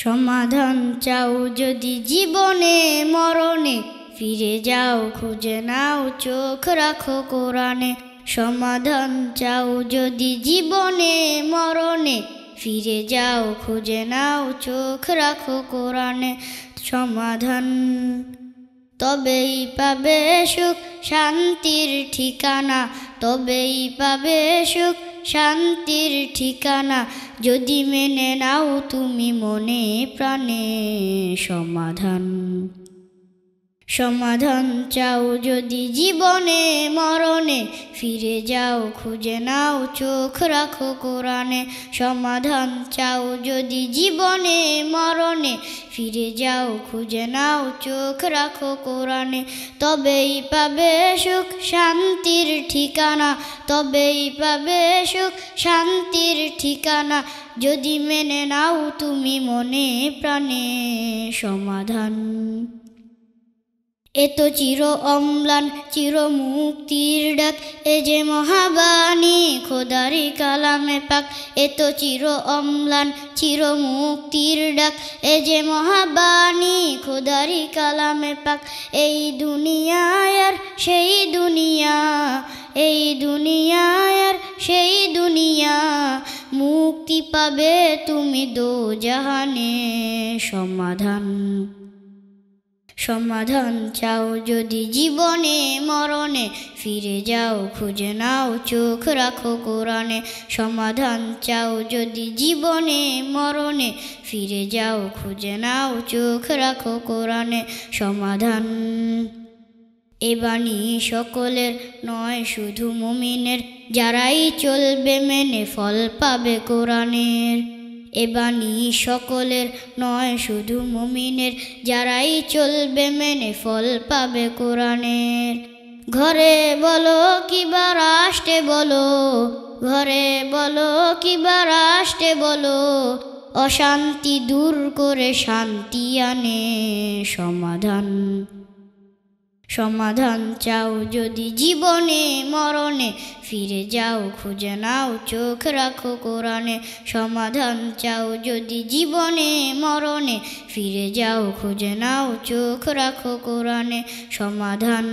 সমাধান চাও যদি জীবনে মরণে, ফিরে যাও খুঁজে নাও চোখ রাখো কোরআনে। সমাধান চাও যদি জীবনে মরণে, ফিরে যাও খুঁজে নাও চোখ রাখো কোরআনে। সমাধান তবেই পাবে সুখ শান্তির ঠিকানা, তবেই পাবে সুখ শান্তির ঠিকানা, যদি মেনে নাও তুমি মনে প্রাণে সমাধান। সমাধান চাও যদি জীবনে মরণে, ফিরে যাও খুঁজে নাও চোখ রাখো কোরআনে। সমাধান চাও যদি জীবনে মরণে, ফিরে যাও খুঁজে নাও চোখ রাখো কোরআনে। তবেই পাবে সুখ শান্তির ঠিকানা, তবেই পাবে সুখ শান্তির ঠিকানা, যদি মেনে নাও তুমি মনে প্রাণে সমাধান। এ তো চির অম্লান চির মুক্তির ডাক, এ যে মহাবাণী খোদারি কালামে পাক। এ তো চির অম্লান চির মুক্তির ডাক, এ যে মহাবাণী খোদারি কালামে পাক। এই দুনিয়ায় আর সেই দুনিয়া, এই দুনিয়ায় আর সেই দুনিয়া, মুক্তি পাবে তুমি দোজাহানে সমাধান। সমাধান চাও যদি জীবনে মরণে, ফিরে যাও খুঁজে নাও চোখ রাখো কোরআনে। সমাধান চাও যদি জীবনে মরণে, ফিরে যাও খুঁজে নাও চোখ রাখো কোরআনে। সমাধান এ বাণী সকলের নয় শুধু মুমিনের, যারাই চলবে মেনে ফল পাবে কোরআনের। এ বাণী সকলের নয় শুধু মুমিনের, যারাই চলবে মেনে ফল পাবে কোরআনের। ঘরে বলো কিবা রাষ্ট্রে বলো, ঘরে বলো কিবা রাষ্ট্রে বলো, অশান্তি দূর করে শান্তি আনে সমাধান। সমাধান চাও যদি জীবনে মরণে, ফিরে যাও খুঁজে নাও চোখ রাখো কোরআনে। সমাধান চাও যদি জীবনে মরণে, ফিরে যাও খুঁজে নাও চোখ রাখো কোরআনে। সমাধান।